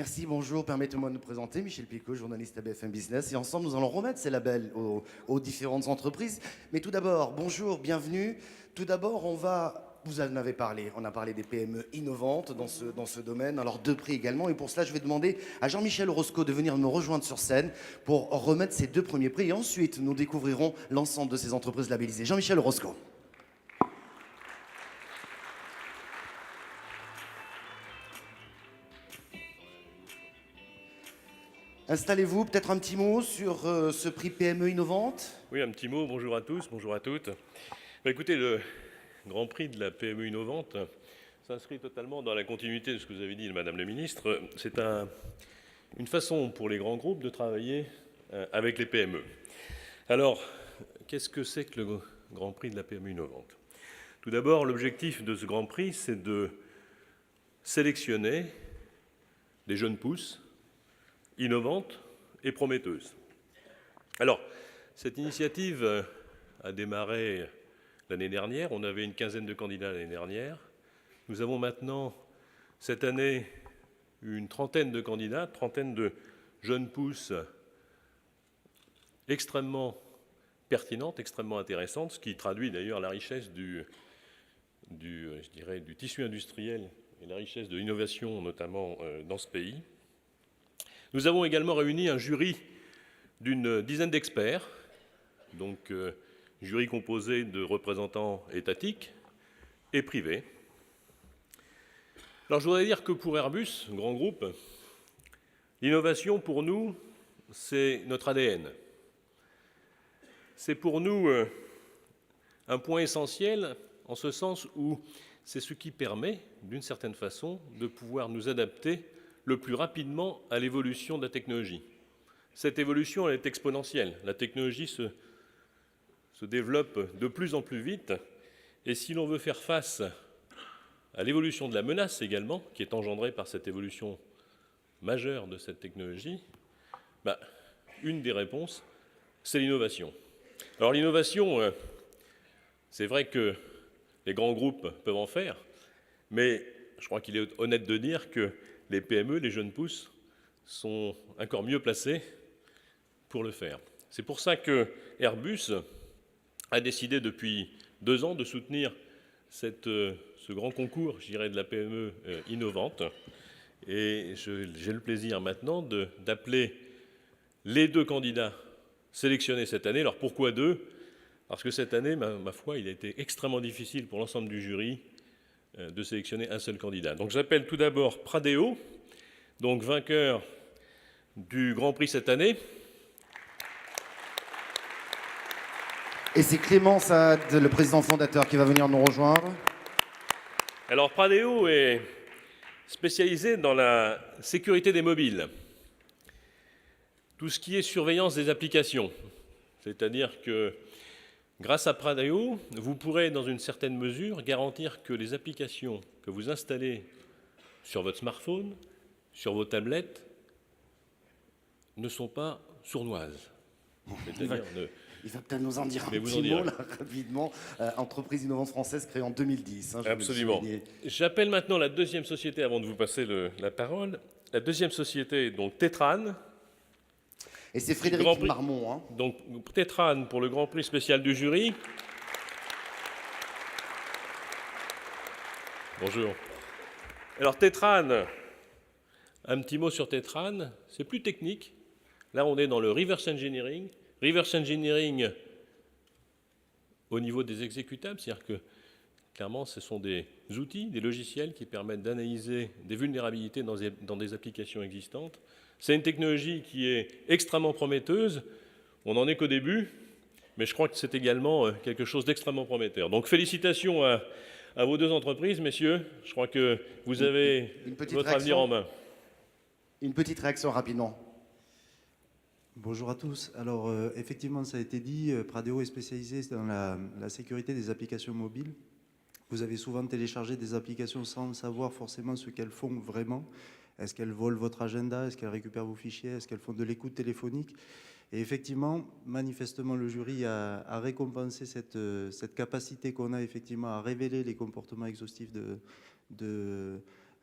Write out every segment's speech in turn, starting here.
Merci, bonjour. Permettez-moi de nous présenter. Michel Picot, journaliste à BFM Business. Et ensemble, nous allons remettre ces labels aux différentes entreprises. Mais tout d'abord, bonjour, bienvenue. Tout d'abord, vous en avez parlé. On a parlé des PME innovantes dans ce domaine. Alors, 2 prix également. Et pour cela, je vais demander à Jean-Michel Orozco de venir nous rejoindre sur scène pour remettre ces 2 premiers prix. Et ensuite, nous découvrirons l'ensemble de ces entreprises labellisées. Jean-Michel Orozco. Installez-vous, peut-être un petit mot sur ce prix PME innovante. Oui, un petit mot, bonjour à tous, bonjour à toutes. Écoutez, le Grand Prix de la PME innovante s'inscrit totalement dans la continuité de ce que vous avez dit, Madame la Ministre. C'est une façon pour les grands groupes de travailler avec les PME. Alors, qu'est-ce que c'est que le Grand Prix de la PME innovante? Tout d'abord, l'objectif de ce Grand Prix, c'est de sélectionner des jeunes pousses innovantes et prometteuses. Alors, cette initiative a démarré l'année dernière. On avait une quinzaine de candidats l'année dernière. Nous avons maintenant, cette année, une trentaine de candidats, trentaine de jeunes pousses extrêmement pertinentes, extrêmement intéressantes, ce qui traduit d'ailleurs la richesse du tissu industriel et la richesse de l'innovation, notamment dans ce pays. Nous avons également réuni un jury d'une dizaine d'experts, donc jury composé de représentants étatiques et privés. Alors je voudrais dire que pour Airbus, grand groupe, l'innovation pour nous, c'est notre ADN. C'est pour nous un point essentiel en ce sens où c'est ce qui permet, d'une certaine façon, de pouvoir nous adapter le plus rapidement à l'évolution de la technologie. Cette évolution, elle est exponentielle. La technologie se développe de plus en plus vite. Et si l'on veut faire face à l'évolution de la menace également, qui est engendrée par cette évolution majeure de cette technologie, une des réponses, c'est l'innovation. Alors l'innovation, c'est vrai que les grands groupes peuvent en faire, mais je crois qu'il est honnête de dire que les PME, les jeunes pousses, sont encore mieux placés pour le faire. C'est pour ça que Airbus a décidé depuis 2 ans de soutenir ce grand concours, je dirais, de la PME innovante. Et j'ai le plaisir maintenant d'appeler les 2 candidats sélectionnés cette année. Alors pourquoi 2 ? Parce que cette année, ma foi, il a été extrêmement difficile pour l'ensemble du jury de sélectionner un seul candidat. Donc j'appelle tout d'abord Pradeo, donc vainqueur du Grand Prix cette année. Et c'est Clément Saad, le président fondateur, qui va venir nous rejoindre. Alors Pradeo est spécialisé dans la sécurité des mobiles. Tout ce qui est surveillance des applications. C'est-à-dire que grâce à Pradeo, vous pourrez, dans une certaine mesure, garantir que les applications que vous installez sur votre smartphone, sur vos tablettes, ne sont pas sournoises. Il va peut-être nous en dire un petit mot, là, rapidement. Entreprise innovante française créée en 2010. Absolument. J'appelle maintenant la deuxième société, avant de vous passer la parole. La deuxième société est donc Tetran. Et c'est Frédéric Marmont. Hein. Donc Tetran pour le Grand Prix spécial du jury. Bonjour. Alors Tetran, un petit mot sur Tetran, c'est plus technique. Là, on est dans le reverse engineering. Reverse engineering au niveau des exécutables, c'est-à-dire que clairement, ce sont des outils, des logiciels qui permettent d'analyser des vulnérabilités dans des applications existantes. C'est une technologie qui est extrêmement prometteuse. On n'en est qu'au début, mais je crois que c'est également quelque chose d'extrêmement prometteur. Donc félicitations à vos 2 entreprises, messieurs. Je crois que vous avez votre avenir en main. Une petite réaction rapidement. Bonjour à tous. Alors, effectivement, ça a été dit, Pradeo est spécialisé dans la sécurité des applications mobiles. Vous avez souvent téléchargé des applications sans savoir forcément ce qu'elles font vraiment. Est-ce qu'elles volent votre agenda? Est-ce qu'elles récupèrent vos fichiers? Est-ce qu'elles font de l'écoute téléphonique? Et effectivement, manifestement, le jury a récompensé cette capacité qu'on a effectivement à révéler les comportements exhaustifs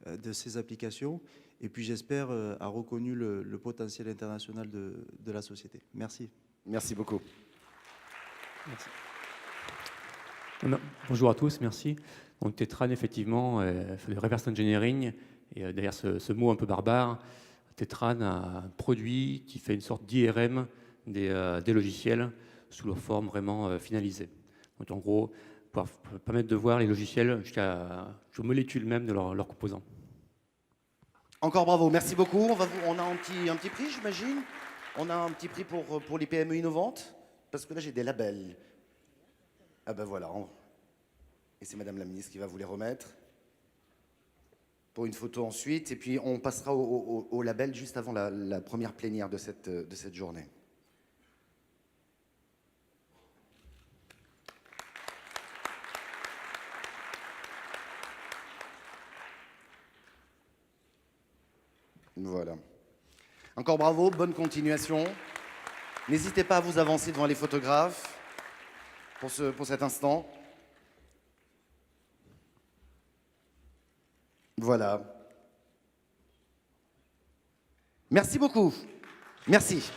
de ces applications. Et puis j'espère a reconnu le potentiel international de la société. Merci. Merci beaucoup. Merci. Bonjour à tous, merci. Donc Tetran, effectivement, fait le reverse engineering. Et derrière ce mot un peu barbare, Tetran a un produit qui fait une sorte d'IRM des logiciels sous leur forme vraiment finalisée. Donc en gros, pouvoir permettre de voir les logiciels jusqu'aux molécules même de leurs composants. Encore bravo, merci beaucoup. On a un petit prix, j'imagine. On a un petit prix pour les PME innovantes. Parce que là, j'ai des labels. Ah ben voilà. Et c'est Madame la Ministre qui va vous les remettre. Pour une photo ensuite. Et puis, on passera au label juste avant la première plénière de cette journée. Voilà. Encore bravo, bonne continuation. N'hésitez pas à vous avancer devant les photographes pour cet instant. Voilà. Merci beaucoup. Merci.